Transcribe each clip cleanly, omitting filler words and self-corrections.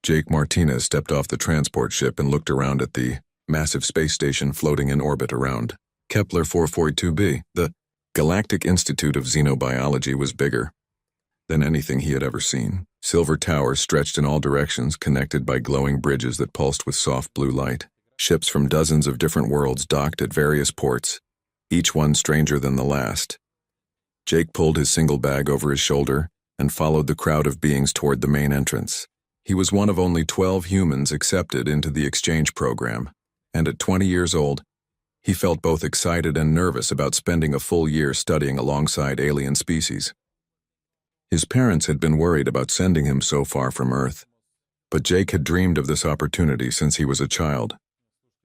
Jake Martinez stepped off the transport ship and looked around at the massive space station floating in orbit around Kepler 442b. The Galactic Institute of Xenobiology was bigger than anything he had ever seen. Silver towers stretched in all directions, connected by glowing bridges that pulsed with soft blue light. Ships from dozens of different worlds docked at various ports, each one stranger than the last. Jake pulled his single bag over his shoulder and followed the crowd of beings toward the main entrance. He was one of only 12 humans accepted into the exchange program, and at 20 years old, he felt both excited and nervous about spending a full year studying alongside alien species. His parents had been worried about sending him so far from Earth, but Jake had dreamed of this opportunity since he was a child.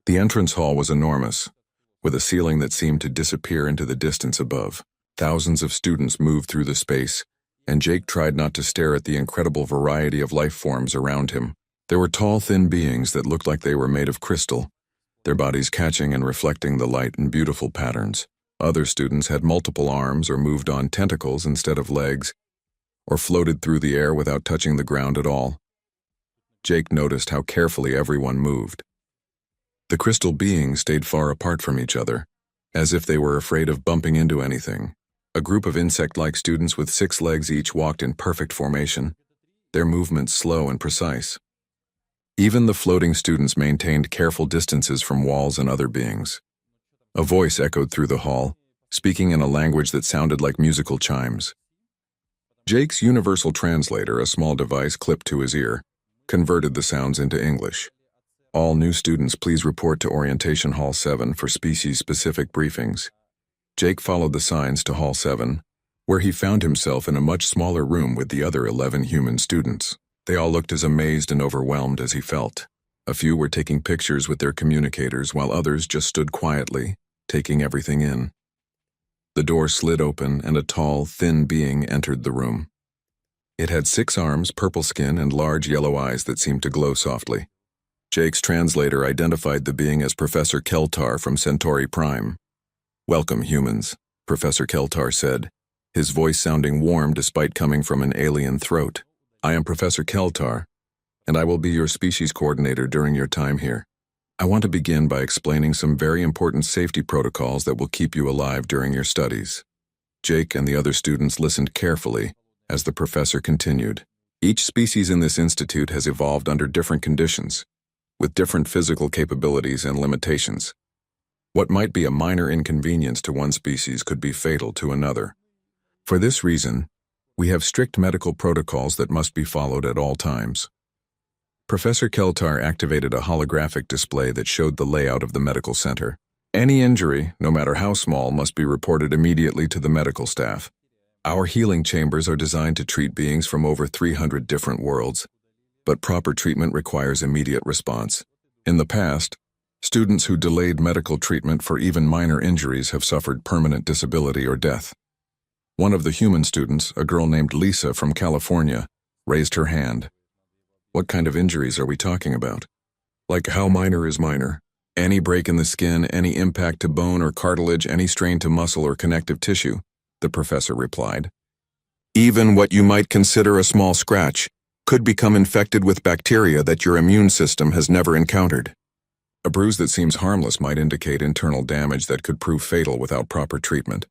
The entrance hall was enormous, with a ceiling that seemed to disappear into the distance above. Thousands of students moved through the space, and Jake tried not to stare at the incredible variety of life forms around him. There were tall, thin beings that looked like they were made of crystal, their bodies catching and reflecting the light in beautiful patterns. Other students had multiple arms or moved on tentacles instead of legs, or floated through the air without touching the ground at all. Jake noticed how carefully everyone moved. The crystal beings stayed far apart from each other, as if they were afraid of bumping into anything. A group of insect-like students with 6 legs each walked in perfect formation, their movements slow and precise. Even the floating students maintained careful distances from walls and other beings. A voice echoed through the hall, speaking in a language that sounded like musical chimes. Jake's universal translator, a small device clipped to his ear, converted the sounds into English. All new students please report to Orientation Hall 7 for species-specific briefings. Jake followed the signs to Hall 7, where he found himself in a much smaller room with the other 11 human students. They all looked as amazed and overwhelmed as he felt. A few were taking pictures with their communicators, while others just stood quietly, taking everything in. The door slid open and a tall, thin being entered the room. It had 6 arms, purple skin, and large yellow eyes that seemed to glow softly. Jake's translator identified the being as Professor Keltar from Centauri Prime. "Welcome, humans," Professor Keltar said, his voice sounding warm despite coming from an alien throat. "I am Professor Keltar, and I will be your species coordinator during your time here. I want to begin by explaining some very important safety protocols that will keep you alive during your studies." Jake and the other students listened carefully as the professor continued. "Each species in this institute has evolved under different conditions, with different physical capabilities and limitations. What might be a minor inconvenience to one species could be fatal to another. For this reason, we have strict medical protocols that must be followed at all times." Professor Keltar activated a holographic display that showed the layout of the medical center. Any injury, no matter how small, must be reported immediately to the medical staff. Our healing chambers are designed to treat beings from over 300 different worlds, but proper treatment requires immediate response. In the past, students who delayed medical treatment for even minor injuries have suffered permanent disability or death. One of the human students, a girl named Lisa from California, raised her hand. "What kind of injuries are we talking about?" "Like how minor is minor? Any break in the skin, any impact to bone or cartilage, any strain to muscle or connective tissue," the professor replied. "Even what you might consider a small scratch could become infected with bacteria that your immune system has never encountered. A bruise that seems harmless might indicate internal damage that could prove fatal without proper treatment."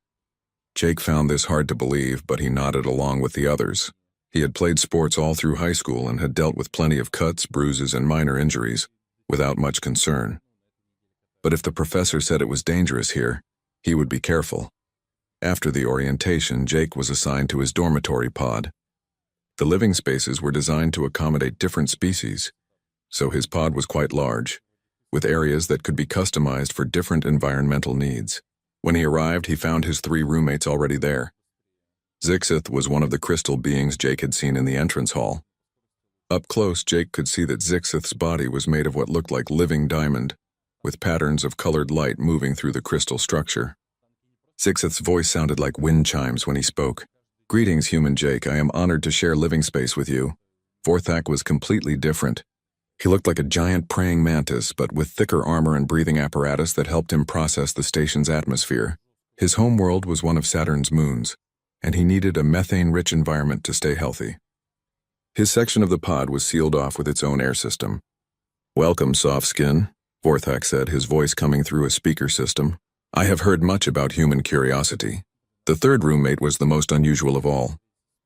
Jake found this hard to believe, but he nodded along with the others. He had played sports all through high school and had dealt with plenty of cuts, bruises, and minor injuries, without much concern. But if the professor said it was dangerous here, he would be careful. After the orientation, Jake was assigned to his dormitory pod. The living spaces were designed to accommodate different species, so his pod was quite large, with areas that could be customized for different environmental needs. When he arrived, he found his 3 roommates already there. Zixith was one of the crystal beings Jake had seen in the entrance hall. Up close, Jake could see that Zixith's body was made of what looked like living diamond, with patterns of colored light moving through the crystal structure. Zixith's voice sounded like wind chimes when he spoke. "Greetings, human Jake. I am honored to share living space with you." Vorthak was completely different. He looked like a giant praying mantis, but with thicker armor and breathing apparatus that helped him process the station's atmosphere. His home world was one of Saturn's moons, and he needed a methane-rich environment to stay healthy. His section of the pod was sealed off with its own air system. "Welcome, soft skin," Vorthak said, his voice coming through a speaker system. "I have heard much about human curiosity." The third roommate was the most unusual of all.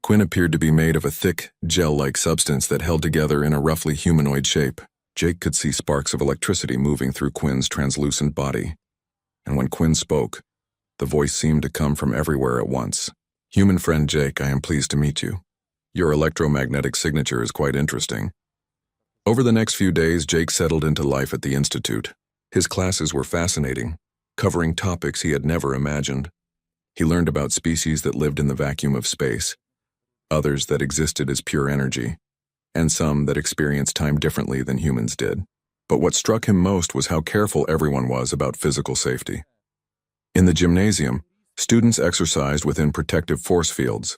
Quinn appeared to be made of a thick, gel-like substance that held together in a roughly humanoid shape. Jake could see sparks of electricity moving through Quinn's translucent body. And when Quinn spoke, the voice seemed to come from everywhere at once. "Human friend Jake, I am pleased to meet you. Your electromagnetic signature is quite interesting." Over the next few days, Jake settled into life at the Institute. His classes were fascinating, covering topics he had never imagined. He learned about species that lived in the vacuum of space, others that existed as pure energy, and some that experienced time differently than humans did. But what struck him most was how careful everyone was about physical safety. In the gymnasium, students exercised within protective force fields.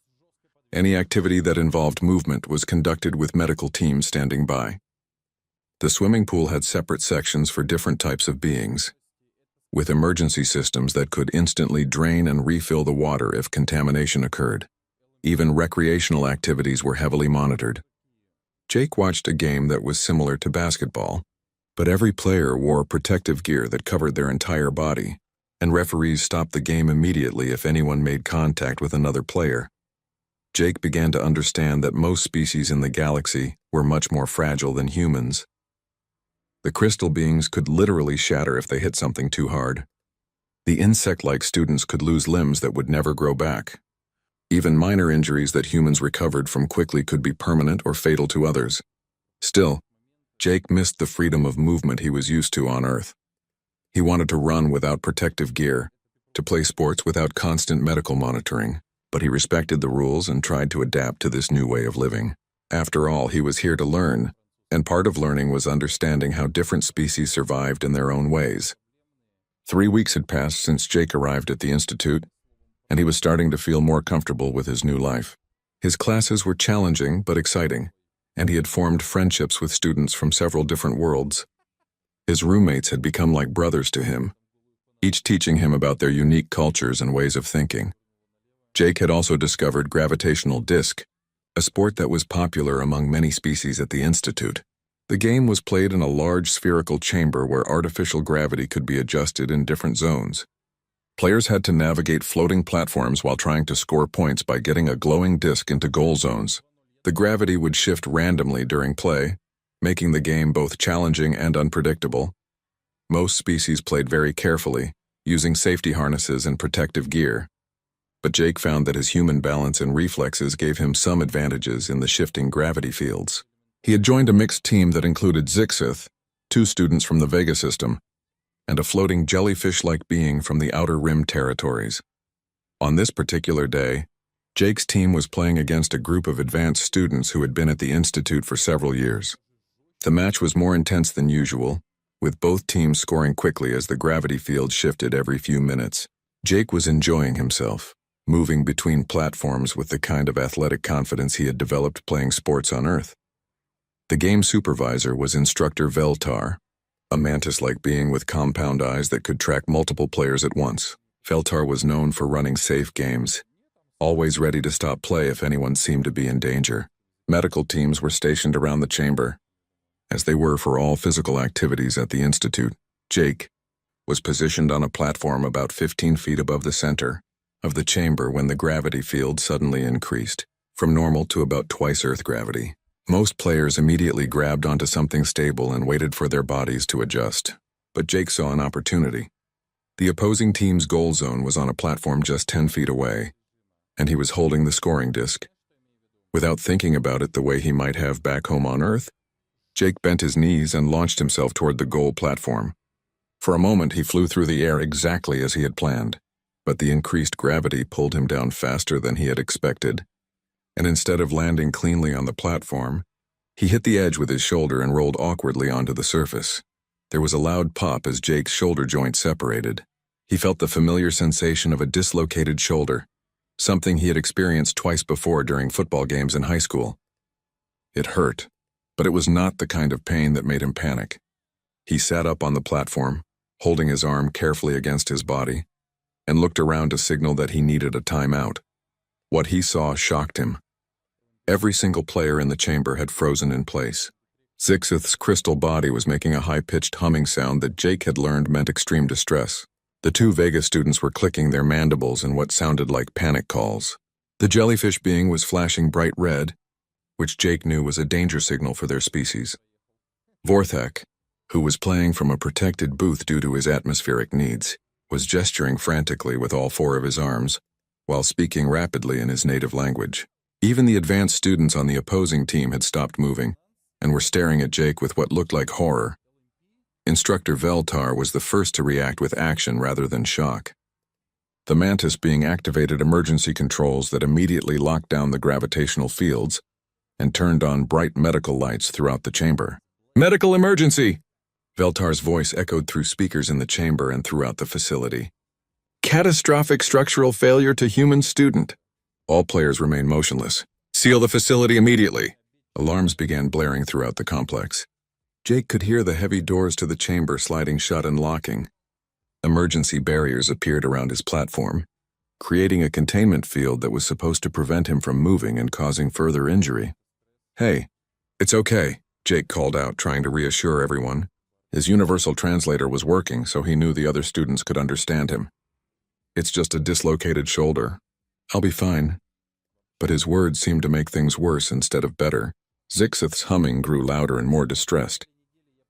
Any activity that involved movement was conducted with medical teams standing by. The swimming pool had separate sections for different types of beings, with emergency systems that could instantly drain and refill the water if contamination occurred. Even recreational activities were heavily monitored. Jake watched a game that was similar to basketball, but every player wore protective gear that covered their entire body, and referees stopped the game immediately if anyone made contact with another player. Jake began to understand that most species in the galaxy were much more fragile than humans. The crystal beings could literally shatter if they hit something too hard. The insect-like students could lose limbs that would never grow back. Even minor injuries that humans recovered from quickly could be permanent or fatal to others. Still, Jake missed the freedom of movement he was used to on Earth. He wanted to run without protective gear, to play sports without constant medical monitoring, but he respected the rules and tried to adapt to this new way of living. After all, he was here to learn, and part of learning was understanding how different species survived in their own ways. 3 weeks had passed since Jake arrived at the Institute, and he was starting to feel more comfortable with his new life. His classes were challenging but exciting, and he had formed friendships with students from several different worlds. His roommates had become like brothers to him, each teaching him about their unique cultures and ways of thinking. Jake had also discovered gravitational disc, a sport that was popular among many species at the Institute. The game was played in a large spherical chamber where artificial gravity could be adjusted in different zones. Players had to navigate floating platforms while trying to score points by getting a glowing disc into goal zones. The gravity would shift randomly during play, making the game both challenging and unpredictable. Most species played very carefully, using safety harnesses and protective gear. But Jake found that his human balance and reflexes gave him some advantages in the shifting gravity fields. He had joined a mixed team that included Zixith, 2 students from the Vega system, and a floating jellyfish-like being from the Outer Rim territories. On this particular day, Jake's team was playing against a group of advanced students who had been at the Institute for several years. The match was more intense than usual, with both teams scoring quickly as the gravity field shifted every few minutes. Jake was enjoying himself, moving between platforms with the kind of athletic confidence he had developed playing sports on Earth. The game supervisor was Instructor Veltar, a mantis-like being with compound eyes that could track multiple players at once. Veltar was known for running safe games, always ready to stop play if anyone seemed to be in danger. Medical teams were stationed around the chamber, as they were for all physical activities at the Institute. Jake was positioned on a platform about 15 feet above the center of the chamber when the gravity field suddenly increased, from normal to about twice Earth gravity. Most players immediately grabbed onto something stable and waited for their bodies to adjust. But Jake saw an opportunity. The opposing team's goal zone was on a platform just 10 feet away, and he was holding the scoring disc. Without thinking about it the way he might have back home on Earth, Jake bent his knees and launched himself toward the goal platform. For a moment, he flew through the air exactly as he had planned, but the increased gravity pulled him down faster than he had expected, and instead of landing cleanly on the platform, he hit the edge with his shoulder and rolled awkwardly onto the surface. There was a loud pop as Jake's shoulder joint separated. He felt the familiar sensation of a dislocated shoulder, something he had experienced twice before during football games in high school. It hurt, but it was not the kind of pain that made him panic. He sat up on the platform, holding his arm carefully against his body, and looked around to signal that he needed a timeout. What he saw shocked him. Every single player in the chamber had frozen in place. Zixith's crystal body was making a high-pitched humming sound that Jake had learned meant extreme distress. The two Vega students were clicking their mandibles in what sounded like panic calls. The jellyfish being was flashing bright red, which Jake knew was a danger signal for their species. Vorthek, who was playing from a protected booth due to his atmospheric needs, was gesturing frantically with all four of his arms, while speaking rapidly in his native language. Even the advanced students on the opposing team had stopped moving, and were staring at Jake with what looked like horror. Instructor Veltar was the first to react with action rather than shock. The Mantis being activated emergency controls that immediately locked down the gravitational fields and turned on bright medical lights throughout the chamber. "Medical emergency!" Veltar's voice echoed through speakers in the chamber and throughout the facility. "Catastrophic structural failure to human student." All players remained motionless. "Seal the facility immediately." Alarms began blaring throughout the complex. Jake could hear the heavy doors to the chamber sliding shut and locking. Emergency barriers appeared around his platform, creating a containment field that was supposed to prevent him from moving and causing further injury. "Hey, it's okay," Jake called out, trying to reassure everyone. His universal translator was working, so he knew the other students could understand him. "It's just a dislocated shoulder. I'll be fine." But his words seemed to make things worse instead of better. Zixith's humming grew louder and more distressed.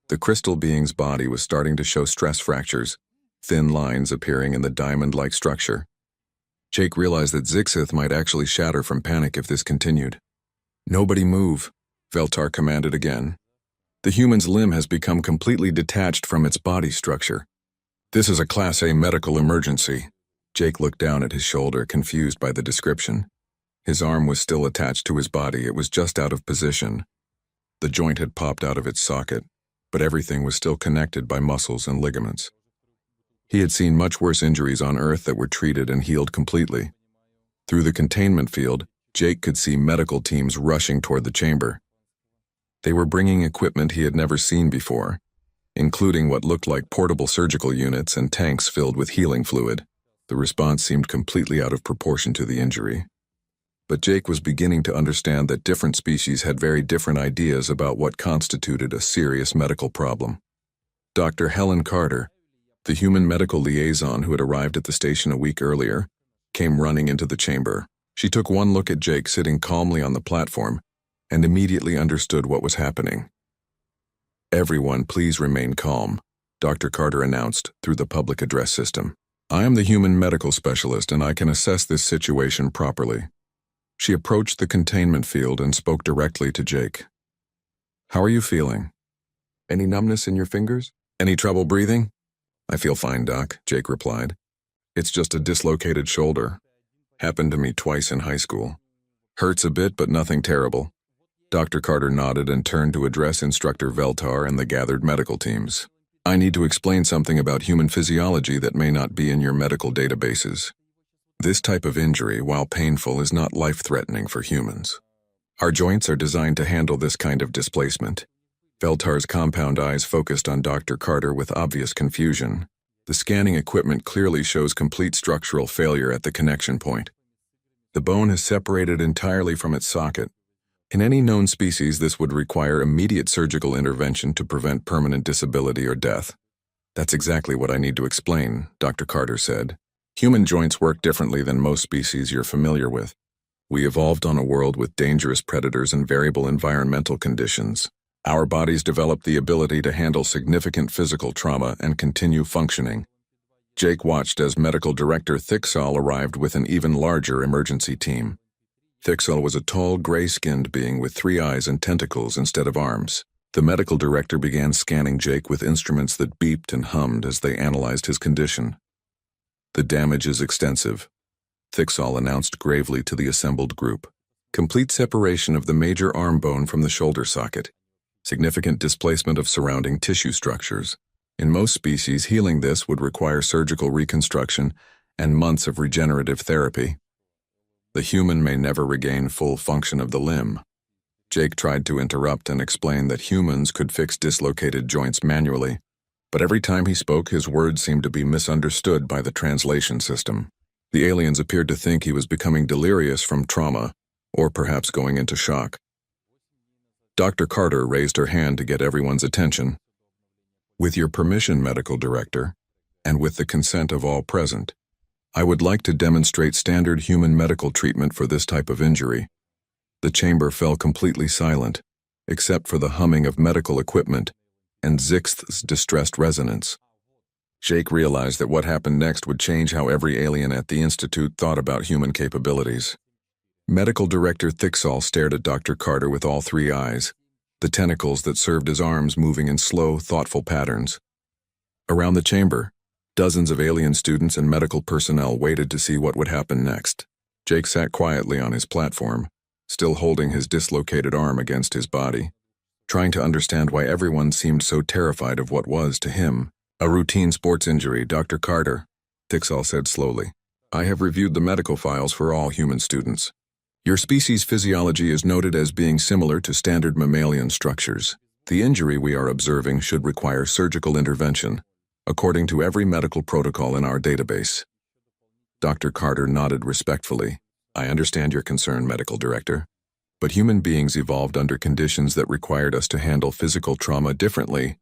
The crystal being's body was starting to show stress fractures, thin lines appearing in the diamond-like structure. Jake realized that Zixith might actually shatter from panic if this continued. "Nobody move," Veltar commanded again. "The human's limb has become completely detached from its body structure. This is a Class A medical emergency." Jake looked down at his shoulder, confused by the description. His arm was still attached to his body, it was just out of position. The joint had popped out of its socket, but everything was still connected by muscles and ligaments. He had seen much worse injuries on Earth that were treated and healed completely. Through the containment field, Jake could see medical teams rushing toward the chamber. They were bringing equipment he had never seen before, including what looked like portable surgical units and tanks filled with healing fluid. The response seemed completely out of proportion to the injury. But Jake was beginning to understand that different species had very different ideas about what constituted a serious medical problem. Dr. Helen Carter, the human medical liaison who had arrived at the station a week earlier, came running into the chamber. She took one look at Jake sitting calmly on the platform and immediately understood what was happening. "Everyone, please remain calm," Dr. Carter announced through the public address system. "I am the human medical specialist and I can assess this situation properly." She approached the containment field and spoke directly to Jake. "How are you feeling? Any numbness in your fingers? Any trouble breathing?" "I feel fine, Doc," Jake replied. "It's just a dislocated shoulder. Happened to me twice in high school. Hurts a bit, but nothing terrible." Dr. Carter nodded and turned to address Instructor Veltar and the gathered medical teams. "I need to explain something about human physiology that may not be in your medical databases. This type of injury, while painful, is not life-threatening for humans. Our joints are designed to handle this kind of displacement." Veltar's compound eyes focused on Dr. Carter with obvious confusion. The scanning equipment clearly shows complete structural failure at the connection point. The bone has separated entirely from its socket. In any known species, this would require immediate surgical intervention to prevent permanent disability or death. "That's exactly what I need to explain," Dr. Carter said. "Human joints work differently than most species you're familiar with. We evolved on a world with dangerous predators and variable environmental conditions. Our bodies developed the ability to handle significant physical trauma and continue functioning." Jake watched as Medical Director Thicksall arrived with an even larger emergency team. Thicksall was a tall, gray-skinned being with 3 eyes and tentacles instead of arms. The medical director began scanning Jake with instruments that beeped and hummed as they analyzed his condition. "The damage is extensive," Thicksall announced gravely to the assembled group. "Complete separation of the major arm bone from the shoulder socket. Significant displacement of surrounding tissue structures. In most species, healing this would require surgical reconstruction and months of regenerative therapy. The human may never regain full function of the limb." Jake tried to interrupt and explain that humans could fix dislocated joints manually, but every time he spoke, his words seemed to be misunderstood by the translation system. The aliens appeared to think he was becoming delirious from trauma, or perhaps going into shock. Dr. Carter raised her hand to get everyone's attention. With your permission, medical director, and with the consent of all present, I would like to demonstrate standard human medical treatment for this type of injury. The chamber fell completely silent, except for the humming of medical equipment and Zixth's distressed resonance. Jake realized that what happened next would change how every alien at the Institute thought about human capabilities. Medical Director Thicksall stared at Dr. Carter with all three eyes, the tentacles that served as arms moving in slow, thoughtful patterns. Around the chamber, dozens of alien students and medical personnel waited to see what would happen next. Jake sat quietly on his platform, still holding his dislocated arm against his body, trying to understand why everyone seemed so terrified of what was, to him, a routine sports injury. Dr. Carter, Thicksall said slowly, I have reviewed the medical files for all human students. Your species' physiology is noted as being similar to standard mammalian structures. The injury we are observing should require surgical intervention, according to every medical protocol in our database. Dr. Carter nodded respectfully. I understand your concern, Medical Director, but human beings evolved under conditions that required us to handle physical trauma differently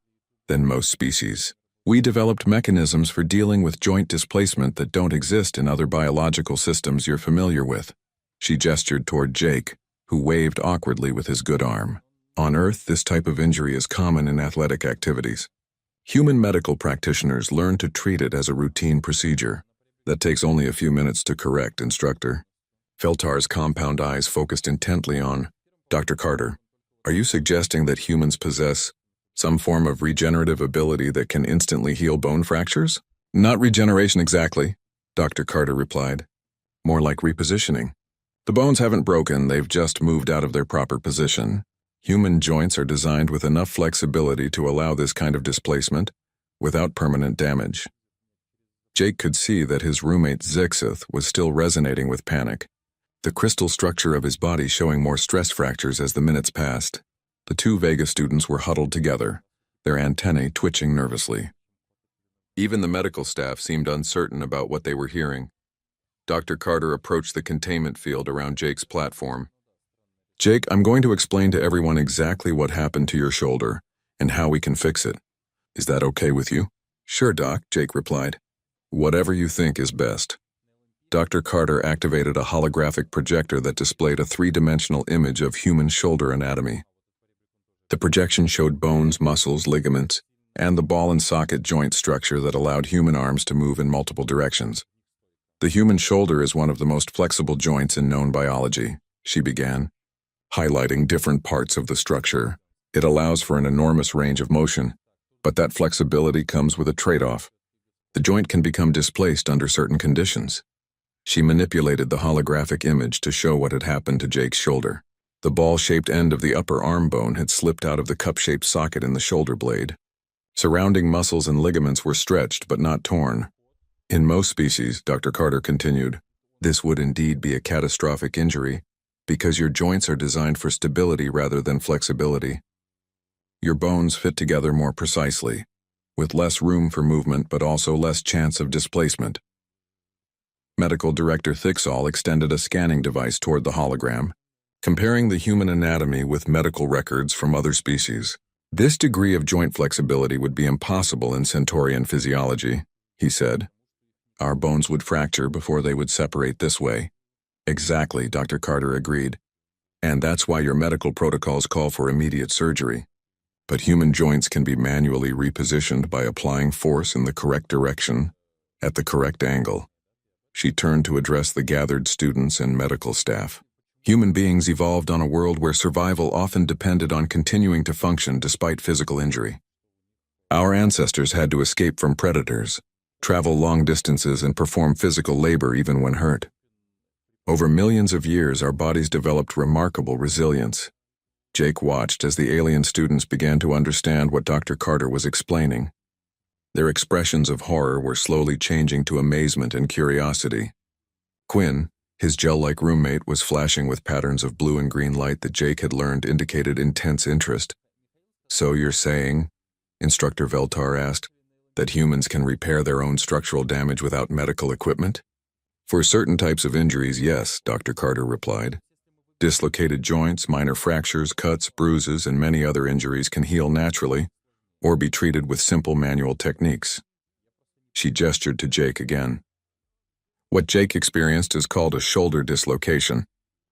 than most species. We developed mechanisms for dealing with joint displacement that don't exist in other biological systems you're familiar with. She gestured toward Jake, who waved awkwardly with his good arm. On Earth, this type of injury is common in athletic activities. Human medical practitioners learn to treat it as a routine procedure. That takes only a few minutes to correct, Instructor. Feltar's compound eyes focused intently on Dr. Carter. Are you suggesting that humans possess some form of regenerative ability that can instantly heal bone fractures? Not regeneration exactly, Dr. Carter replied. More like repositioning. The bones haven't broken, they've just moved out of their proper position. Human joints are designed with enough flexibility to allow this kind of displacement without permanent damage. Jake could see that his roommate Zixth was still resonating with panic, the crystal structure of his body showing more stress fractures as the minutes passed. The two Vega students were huddled together, their antennae twitching nervously. Even the medical staff seemed uncertain about what they were hearing. Dr. Carter approached the containment field around Jake's platform. Jake, I'm going to explain to everyone exactly what happened to your shoulder and how we can fix it. Is that okay with you? Sure, Doc, Jake replied. Whatever you think is best. Dr. Carter activated a holographic projector that displayed a three-dimensional image of human shoulder anatomy. The projection showed bones, muscles, ligaments, and the ball and socket joint structure that allowed human arms to move in multiple directions. The human shoulder is one of the most flexible joints in known biology, she began, highlighting different parts of the structure. It allows for an enormous range of motion, but that flexibility comes with a trade-off. The joint can become displaced under certain conditions. She manipulated the holographic image to show what had happened to Jake's shoulder. The ball-shaped end of the upper arm bone had slipped out of the cup-shaped socket in the shoulder blade. Surrounding muscles and ligaments were stretched but not torn. In most species, Dr. Carter continued, this would indeed be a catastrophic injury because your joints are designed for stability rather than flexibility. Your bones fit together more precisely, with less room for movement but also less chance of displacement. Medical Director Thicksall extended a scanning device toward the hologram, comparing the human anatomy with medical records from other species. This degree of joint flexibility would be impossible in Centaurian physiology, he said. Our bones would fracture before they would separate this way. Exactly, Dr. Carter agreed. And that's why your medical protocols call for immediate surgery. But human joints can be manually repositioned by applying force in the correct direction, at the correct angle. She turned to address the gathered students and medical staff. Human beings evolved on a world where survival often depended on continuing to function despite physical injury. Our ancestors had to escape from predators, travel long distances, and perform physical labor even when hurt. Over millions of years, our bodies developed remarkable resilience. Jake watched as the alien students began to understand what Dr. Carter was explaining. Their expressions of horror were slowly changing to amazement and curiosity. Quinn, his gel-like roommate, was flashing with patterns of blue and green light that Jake had learned indicated intense interest. So you're saying, Instructor Veltar asked, that humans can repair their own structural damage without medical equipment? For certain types of injuries, yes, Dr. Carter replied. Dislocated joints, minor fractures, cuts, bruises, and many other injuries can heal naturally or be treated with simple manual techniques. She gestured to Jake again. What Jake experienced is called a shoulder dislocation.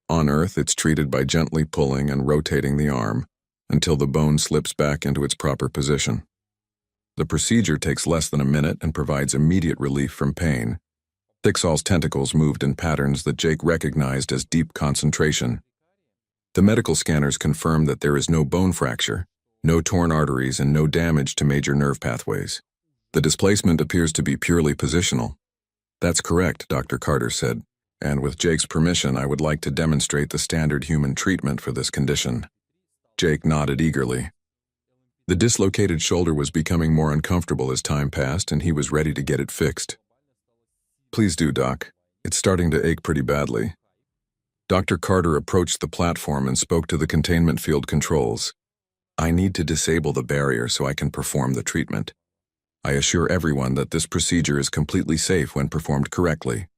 On Earth, it's treated by gently pulling and rotating the arm until the bone slips back into its proper position. The procedure takes less than a minute and provides immediate relief from pain. Thicksal's tentacles moved in patterns that Jake recognized as deep concentration. The medical scanners confirmed that there is no bone fracture, no torn arteries, and no damage to major nerve pathways. The displacement appears to be purely positional. That's correct, Dr. Carter said, and with Jake's permission, I would like to demonstrate the standard human treatment for this condition. Jake nodded eagerly. The dislocated shoulder was becoming more uncomfortable as time passed, and he was ready to get it fixed. Please do, Doc. It's starting to ache pretty badly. Dr. Carter approached the platform and spoke to the containment field controls. I need to disable the barrier so I can perform the treatment. I assure everyone that this procedure is completely safe when performed correctly.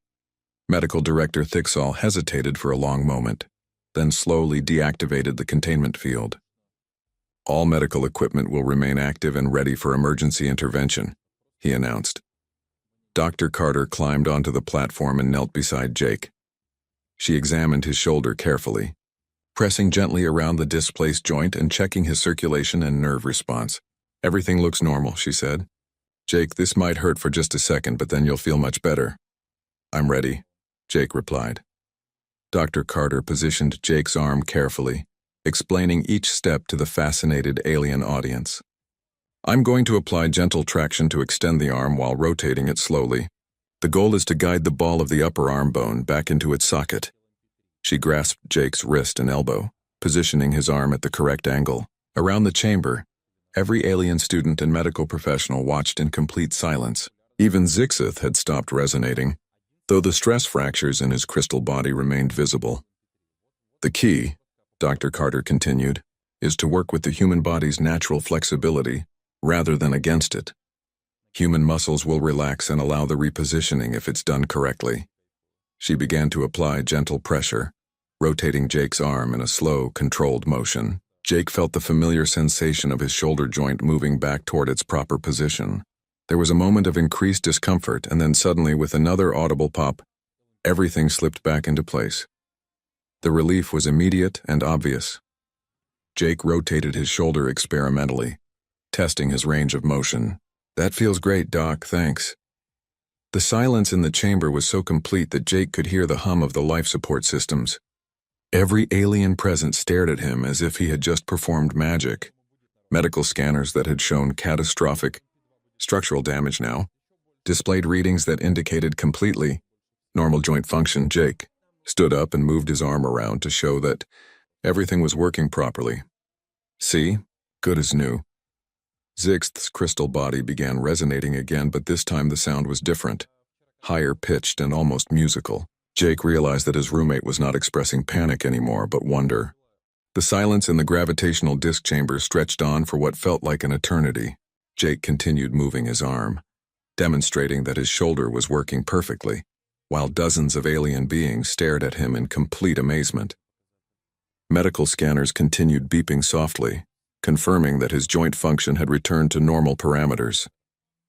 Medical Director Thicksall hesitated for a long moment, then slowly deactivated the containment field. All medical equipment will remain active and ready for emergency intervention, he announced. Dr. Carter climbed onto the platform and knelt beside Jake. She examined his shoulder carefully, pressing gently around the displaced joint and checking his circulation and nerve response. Everything looks normal, she said. Jake, this might hurt for just a second, but then you'll feel much better. I'm ready, Jake replied. Dr. Carter positioned Jake's arm carefully, explaining each step to the fascinated alien audience. I'm going to apply gentle traction to extend the arm while rotating it slowly. The goal is to guide the ball of the upper arm bone back into its socket. She grasped Jake's wrist and elbow, positioning his arm at the correct angle. Around the chamber, every alien student and medical professional watched in complete silence. Even Zixith had stopped resonating, though the stress fractures in his crystal body remained visible. The key, Dr. Carter continued, is to work with the human body's natural flexibility rather than against it. Human muscles will relax and allow the repositioning if it's done correctly. She began to apply gentle pressure, rotating Jake's arm in a slow, controlled motion. Jake felt the familiar sensation of his shoulder joint moving back toward its proper position. There was a moment of increased discomfort, and then suddenly, with another audible pop, everything slipped back into place. The relief was immediate and obvious. Jake rotated his shoulder experimentally, testing his range of motion. That feels great, Doc, thanks. The silence in the chamber was so complete that Jake could hear the hum of the life support systems. Every alien present stared at him as if he had just performed magic. Medical scanners that had shown catastrophic structural damage now displayed readings that indicated completely normal joint function. Jake stood up and moved his arm around to show that everything was working properly. See? Good as new. Zixth's crystal body began resonating again, but this time the sound was different, higher pitched and almost musical. Jake realized that his roommate was not expressing panic anymore, but wonder. The silence in the gravitational disk chamber stretched on for what felt like an eternity. Jake continued moving his arm, demonstrating that his shoulder was working perfectly, while dozens of alien beings stared at him in complete amazement. Medical scanners continued beeping softly, confirming that his joint function had returned to normal parameters.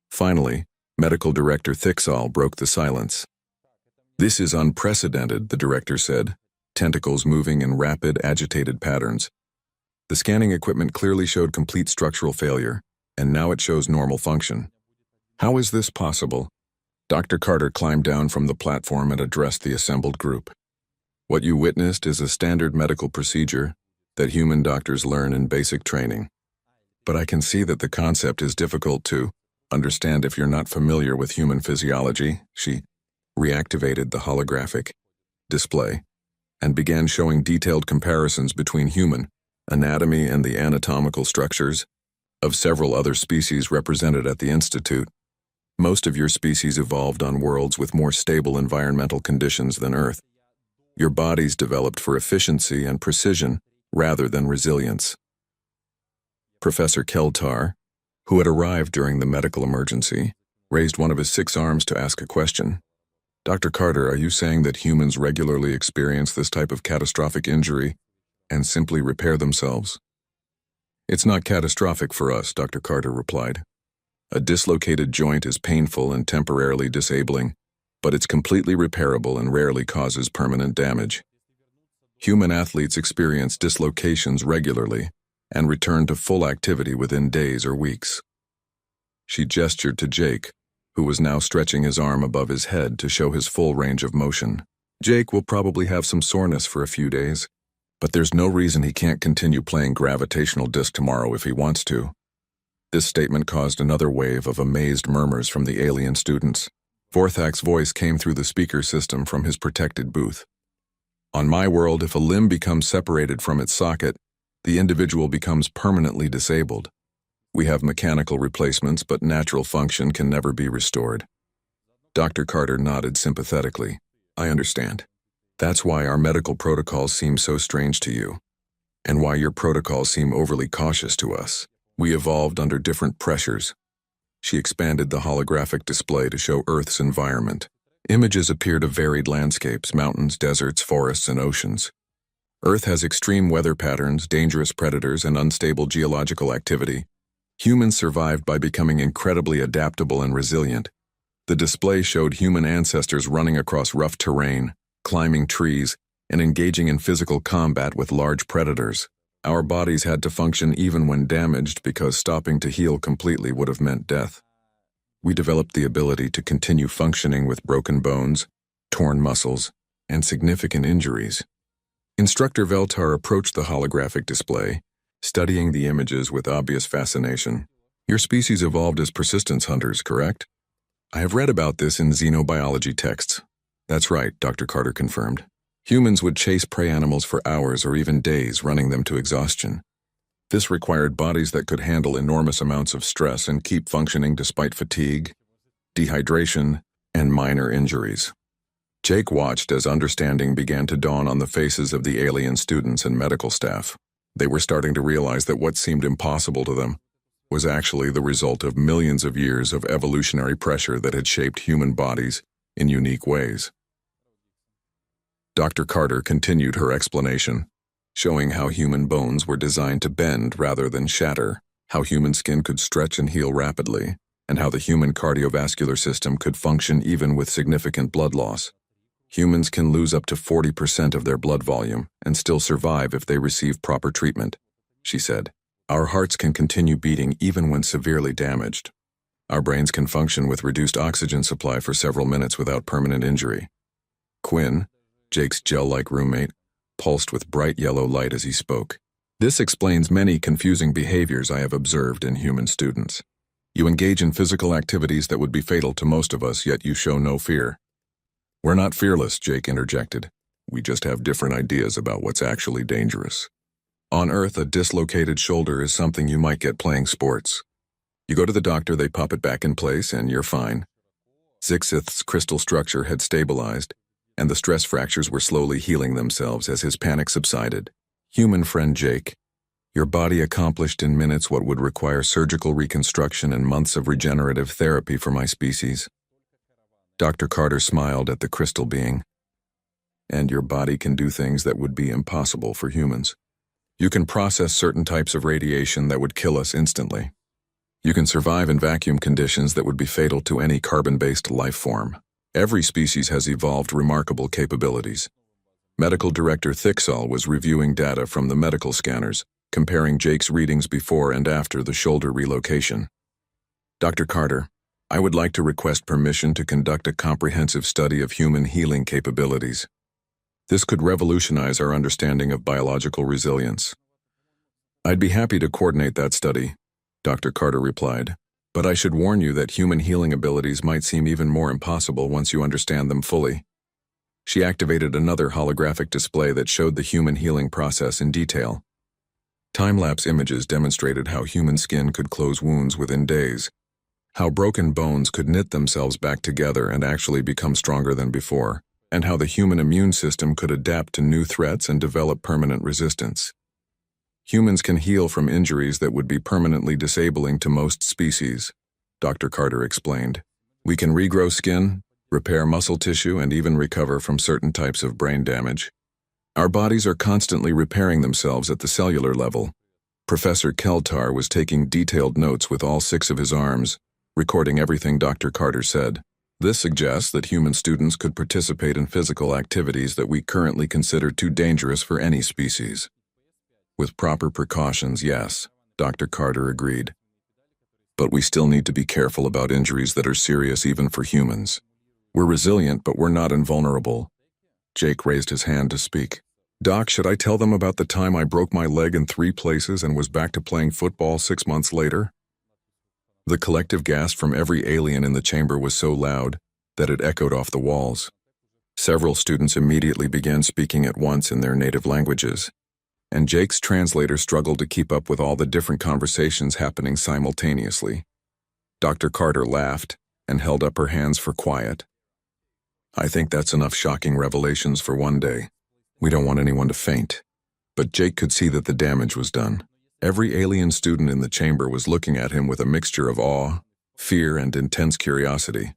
Finally, Medical Director Thicksall broke the silence. This is unprecedented, the director said, tentacles moving in rapid, agitated patterns. The scanning equipment clearly showed complete structural failure, and now it shows normal function. How is this possible? Dr. Carter climbed down from the platform and addressed the assembled group. What you witnessed is a standard medical procedure that human doctors learn in basic training. But I can see that the concept is difficult to understand if you're not familiar with human physiology. She reactivated the holographic display and began showing detailed comparisons between human anatomy and the anatomical structures of several other species represented at the Institute. Most of your species evolved on worlds with more stable environmental conditions than Earth. Your bodies developed for efficiency and precision rather than resilience. Professor Keltar, who had arrived during the medical emergency, raised one of his 6 arms to ask a question. Dr. Carter, are you saying that humans regularly experience this type of catastrophic injury and simply repair themselves? It's not catastrophic for us, Dr. Carter replied. A dislocated joint is painful and temporarily disabling, but it's completely repairable and rarely causes permanent damage. Human athletes experience dislocations regularly and return to full activity within days or weeks. She gestured to Jake, who was now stretching his arm above his head to show his full range of motion. Jake will probably have some soreness for a few days, but there's no reason he can't continue playing gravitational disc tomorrow if he wants to. This statement caused another wave of amazed murmurs from the alien students. Vorthak's voice came through the speaker system from his protected booth. On my world, if a limb becomes separated from its socket, the individual becomes permanently disabled. We have mechanical replacements, but natural function can never be restored. Dr. Carter nodded sympathetically. I understand. That's why our medical protocols seem so strange to you, and why your protocols seem overly cautious to us. We evolved under different pressures. She expanded the holographic display to show Earth's environment. Images appeared of varied landscapes, mountains, deserts, forests, and oceans. Earth has extreme weather patterns, dangerous predators, and unstable geological activity. Humans survived by becoming incredibly adaptable and resilient. The display showed human ancestors running across rough terrain, climbing trees, and engaging in physical combat with large predators. Our bodies had to function even when damaged because stopping to heal completely would have meant death. We developed the ability to continue functioning with broken bones, torn muscles, and significant injuries. Instructor Veltar approached the holographic display, studying the images with obvious fascination. Your species evolved as persistence hunters, correct? I have read about this in xenobiology texts. That's right, Dr. Carter confirmed. Humans would chase prey animals for hours or even days, running them to exhaustion. This required bodies that could handle enormous amounts of stress and keep functioning despite fatigue, dehydration, and minor injuries. Jake watched as understanding began to dawn on the faces of the alien students and medical staff. They were starting to realize that what seemed impossible to them was actually the result of millions of years of evolutionary pressure that had shaped human bodies in unique ways. Dr. Carter continued her explanation, showing how human bones were designed to bend rather than shatter, how human skin could stretch and heal rapidly, and how the human cardiovascular system could function even with significant blood loss. Humans can lose up to 40% of their blood volume and still survive if they receive proper treatment, she said. Our hearts can continue beating even when severely damaged. Our brains can function with reduced oxygen supply for several minutes without permanent injury. Quinn, Jake's gel-like roommate, pulsed with bright yellow light as he spoke. This explains many confusing behaviors I have observed in human students. You engage in physical activities that would be fatal to most of us, yet you show no fear. We're not fearless, Jake interjected. We just have different ideas about what's actually dangerous. On Earth, a dislocated shoulder is something you might get playing sports. You go to the doctor, they pop it back in place, and you're fine. Zixith's crystal structure had stabilized, and the stress fractures were slowly healing themselves as his panic subsided. Human friend Jake, your body accomplished in minutes what would require surgical reconstruction and months of regenerative therapy for my species. Dr. Carter smiled at the crystal being. And your body can do things that would be impossible for humans. You can process certain types of radiation that would kill us instantly. You can survive in vacuum conditions that would be fatal to any carbon-based life form. Every species has evolved remarkable capabilities. Medical Director Thicksall was reviewing data from the medical scanners, comparing Jake's readings before and after the shoulder relocation. Dr. Carter, I would like to request permission to conduct a comprehensive study of human healing capabilities. This could revolutionize our understanding of biological resilience. I'd be happy to coordinate that study, Dr. Carter replied, but I should warn you that human healing abilities might seem even more impossible once you understand them fully. She activated another holographic display that showed the human healing process in detail. Time-lapse images demonstrated how human skin could close wounds within days, how broken bones could knit themselves back together and actually become stronger than before, and how the human immune system could adapt to new threats and develop permanent resistance. Humans can heal from injuries that would be permanently disabling to most species, Dr. Carter explained. We can regrow skin, repair muscle tissue, and even recover from certain types of brain damage. Our bodies are constantly repairing themselves at the cellular level. Professor Keltar was taking detailed notes with all 6 of his arms, recording everything Dr. Carter said. This suggests that human students could participate in physical activities that we currently consider too dangerous for any species. With proper precautions, yes, Dr. Carter agreed. But we still need to be careful about injuries that are serious even for humans. We're resilient, but we're not invulnerable. Jake raised his hand to speak. Doc, should I tell them about the time I broke my leg in 3 places and was back to playing football 6 months later? The collective gasp from every alien in the chamber was so loud that it echoed off the walls. Several students immediately began speaking at once in their native languages, and Jake's translator struggled to keep up with all the different conversations happening simultaneously. Dr. Carter laughed and held up her hands for quiet. I think that's enough shocking revelations for one day. We don't want anyone to faint. But Jake could see that the damage was done. Every alien student in the chamber was looking at him with a mixture of awe, fear, and intense curiosity.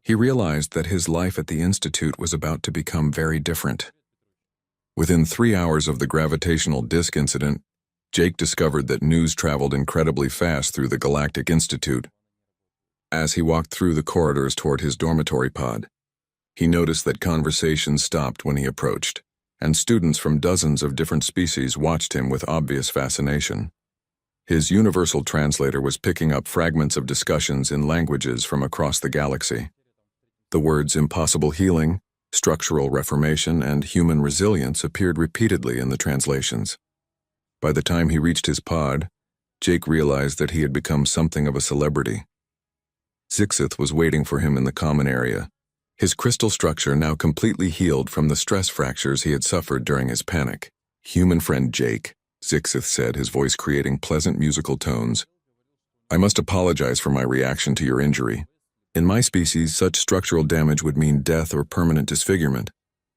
He realized that his life at the Institute was about to become very different. Within 3 hours of the gravitational disk incident, Jake discovered that news traveled incredibly fast through the Galactic Institute. As he walked through the corridors toward his dormitory pod, he noticed that conversations stopped when he approached, and students from dozens of different species watched him with obvious fascination. His universal translator was picking up fragments of discussions in languages from across the galaxy. The words impossible healing, structural reformation, and human resilience appeared repeatedly in the translations. By the time he reached his pod, Jake realized that he had become something of a celebrity. Zixith was waiting for him in the common area, his crystal structure now completely healed from the stress fractures he had suffered during his panic. Human friend Jake, Zixith said, his voice creating pleasant musical tones. I must apologize for my reaction to your injury. In my species, such structural damage would mean death or permanent disfigurement.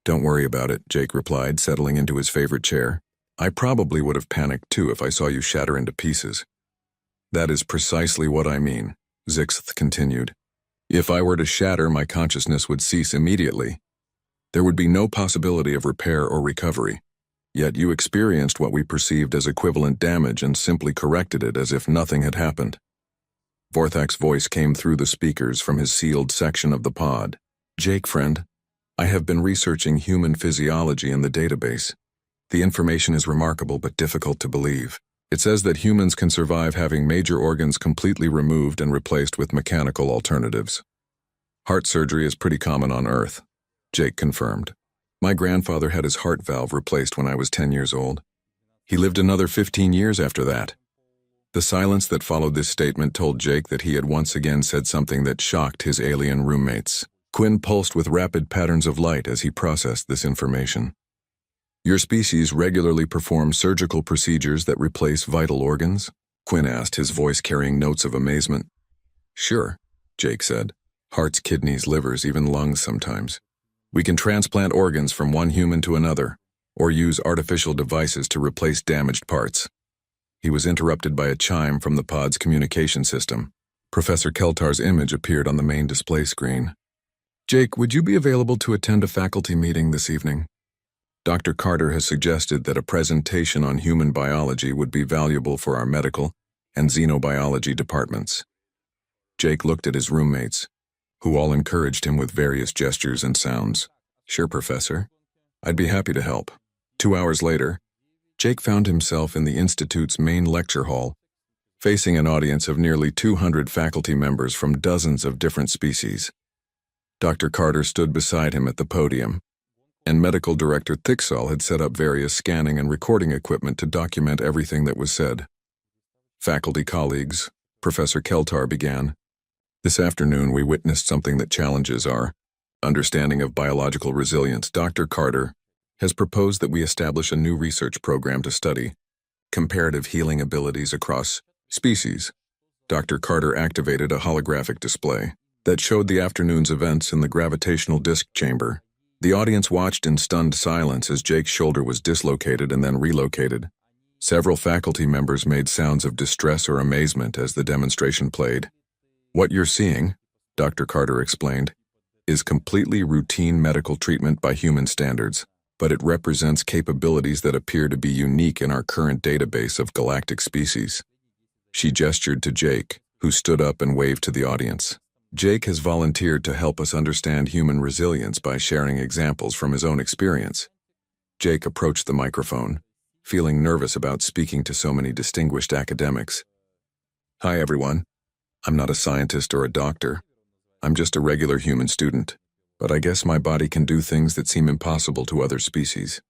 Don't worry about it, Jake replied, settling into his favorite chair. I probably would have panicked too if I saw you shatter into pieces. That is precisely what I mean, Zixith continued. If I were to shatter, my consciousness would cease immediately. There would be no possibility of repair or recovery. Yet you experienced what we perceived as equivalent damage and simply corrected it as if nothing had happened. Vorthak's voice came through the speakers from his sealed section of the pod. Jake, friend, I have been researching human physiology in the database. The information is remarkable but difficult to believe. It says that humans can survive having major organs completely removed and replaced with mechanical alternatives. Heart surgery is pretty common on Earth, Jake confirmed. My grandfather had his heart valve replaced when I was 10 years old. He lived another 15 years after that. The silence that followed this statement told Jake that he had once again said something that shocked his alien roommates. Quinn pulsed with rapid patterns of light as he processed this information. Your species regularly performs surgical procedures that replace vital organs? Quinn asked, his voice carrying notes of amazement. Sure, Jake said. Hearts, kidneys, livers, even lungs sometimes. We can transplant organs from one human to another, or use artificial devices to replace damaged parts. He was interrupted by a chime from the pod's communication system. Professor Keltar's image appeared on the main display screen. Jake, would you be available to attend a faculty meeting this evening? Dr. Carter has suggested that a presentation on human biology would be valuable for our medical and xenobiology departments. Jake looked at his roommates, who all encouraged him with various gestures and sounds. Sure, Professor. I'd be happy to help. 2 hours later, Jake found himself in the Institute's main lecture hall, facing an audience of nearly 200 faculty members from dozens of different species. Dr. Carter stood beside him at the podium, and Medical Director Thicksall had set up various scanning and recording equipment to document everything that was said. Faculty colleagues, Professor Keltar began. This afternoon we witnessed something that challenges our understanding of biological resilience. Dr. Carter has proposed that we establish a new research program to study comparative healing abilities across species. Dr. Carter activated a holographic display that showed the afternoon's events in the gravitational disk chamber. The audience watched in stunned silence as Jake's shoulder was dislocated and then relocated. Several faculty members made sounds of distress or amazement as the demonstration played. What you're seeing, Dr. Carter explained, is completely routine medical treatment by human standards, but it represents capabilities that appear to be unique in our current database of galactic species. She gestured to Jake, who stood up and waved to the audience. Jake has volunteered to help us understand human resilience by sharing examples from his own experience. Jake approached the microphone, feeling nervous about speaking to so many distinguished academics. Hi everyone. I'm not a scientist or a doctor. I'm just a regular human student, but I guess my body can do things that seem impossible to other species.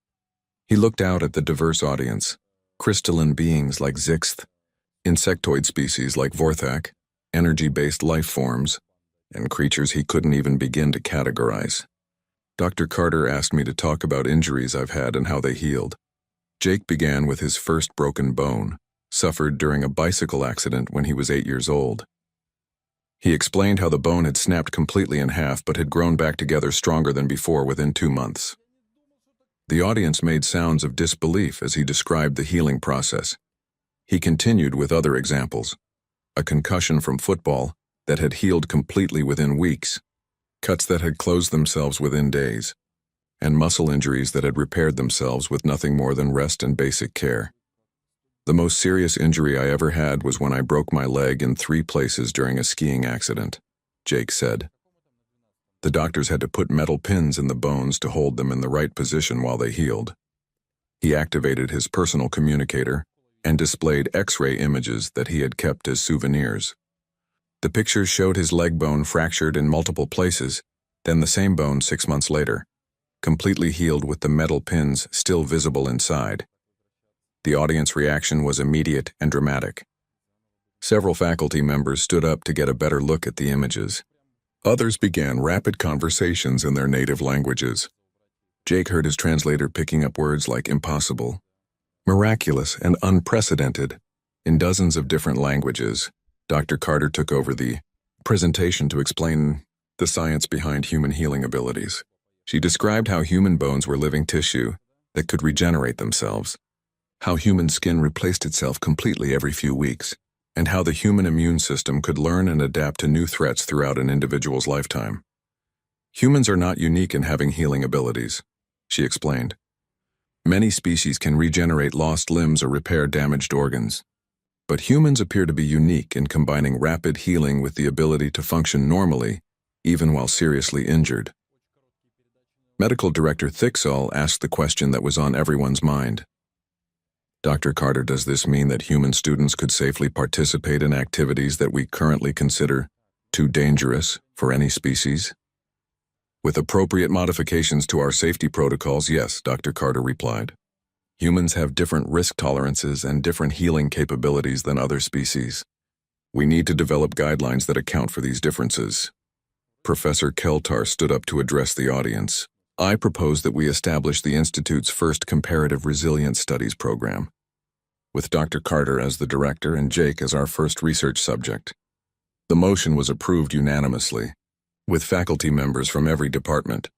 He looked out at the diverse audience, crystalline beings like Zixth, insectoid species like Vorthak, energy-based life forms, and creatures he couldn't even begin to categorize. Dr. Carter asked me to talk about injuries I've had and how they healed. Jake began with his first broken bone, suffered during a bicycle accident when he was 8 years old. He explained how the bone had snapped completely in half but had grown back together stronger than before within 2 months. The audience made sounds of disbelief as he described the healing process. He continued with other examples: a concussion from football that had healed completely within weeks, cuts that had closed themselves within days, and muscle injuries that had repaired themselves with nothing more than rest and basic care. The most serious injury I ever had was when I broke my leg in 3 places during a skiing accident, Jake said. The doctors had to put metal pins in the bones to hold them in the right position while they healed. He activated his personal communicator and displayed X-ray images that he had kept as souvenirs. The pictures showed his leg bone fractured in multiple places, then the same bone 6 months later, completely healed with the metal pins still visible inside. The audience reaction was immediate and dramatic. Several faculty members stood up to get a better look at the images. Others began rapid conversations in their native languages. Jake heard his translator picking up words like impossible, miraculous, and unprecedented in dozens of different languages. Dr. Carter took over the presentation to explain the science behind human healing abilities. She described how human bones were living tissue that could regenerate themselves, how human skin replaced itself completely every few weeks, and how the human immune system could learn and adapt to new threats throughout an individual's lifetime. Humans are not unique in having healing abilities, she explained. Many species can regenerate lost limbs or repair damaged organs. But humans appear to be unique in combining rapid healing with the ability to function normally, even while seriously injured. Medical Director Thicksall asked the question that was on everyone's mind. Dr. Carter, does this mean that human students could safely participate in activities that we currently consider too dangerous for any species? With appropriate modifications to our safety protocols, yes, Dr. Carter replied. Humans have different risk tolerances and different healing capabilities than other species. We need to develop guidelines that account for these differences. Professor Keltar stood up to address the audience. I propose that we establish the Institute's first comparative resilience studies program, with Dr. Carter as the director and Jake as our first research subject. The motion was approved unanimously, with faculty members from every department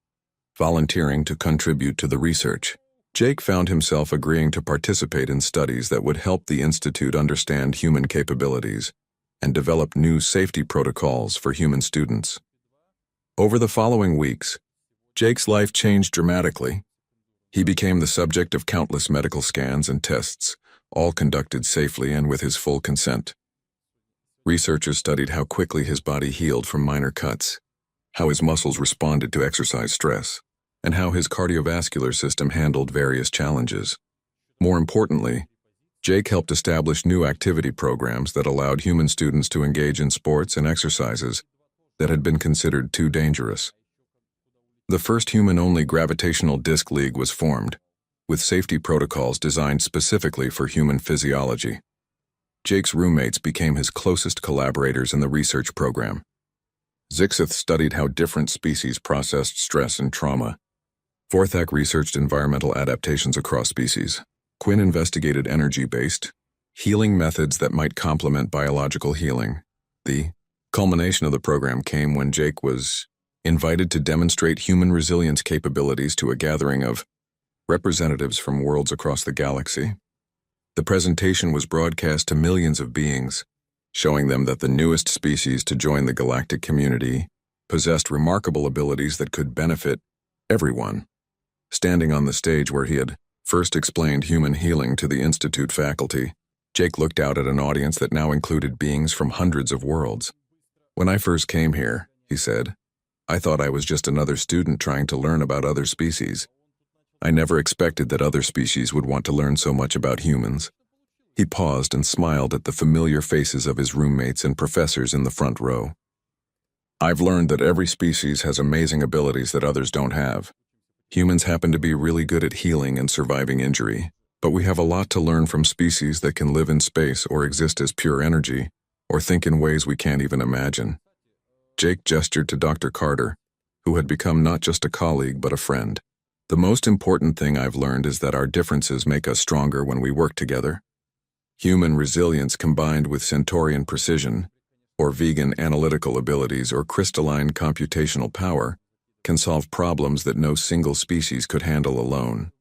volunteering to contribute to the research. Jake found himself agreeing to participate in studies that would help the Institute understand human capabilities and develop new safety protocols for human students. Over the following weeks, Jake's life changed dramatically. He became the subject of countless medical scans and tests, all conducted safely and with his full consent. Researchers studied how quickly his body healed from minor cuts, how his muscles responded to exercise stress, and how his cardiovascular system handled various challenges. More importantly, Jake helped establish new activity programs that allowed human students to engage in sports and exercises that had been considered too dangerous. The first human-only gravitational disc league was formed, with safety protocols designed specifically for human physiology. Jake's roommates became his closest collaborators in the research program. Zixith studied how different species processed stress and trauma. Vorthak researched environmental adaptations across species. Quinn investigated energy-based healing methods that might complement biological healing. The culmination of the program came when Jake was invited to demonstrate human resilience capabilities to a gathering of representatives from worlds across the galaxy. The presentation was broadcast to millions of beings, showing them that the newest species to join the galactic community possessed remarkable abilities that could benefit everyone. Standing on the stage where he had first explained human healing to the Institute faculty, Jake looked out at an audience that now included beings from hundreds of worlds. "When I first came here," he said, "I thought I was just another student trying to learn about other species. I never expected that other species would want to learn so much about humans." He paused and smiled at the familiar faces of his roommates and professors in the front row. "I've learned that every species has amazing abilities that others don't have. Humans happen to be really good at healing and surviving injury, but we have a lot to learn from species that can live in space or exist as pure energy, or think in ways we can't even imagine." Jake gestured to Dr. Carter, who had become not just a colleague but a friend. "The most important thing I've learned is that our differences make us stronger when we work together. Human resilience combined with Centaurian precision, or vegan analytical abilities or crystalline computational power, can solve problems that no single species could handle alone."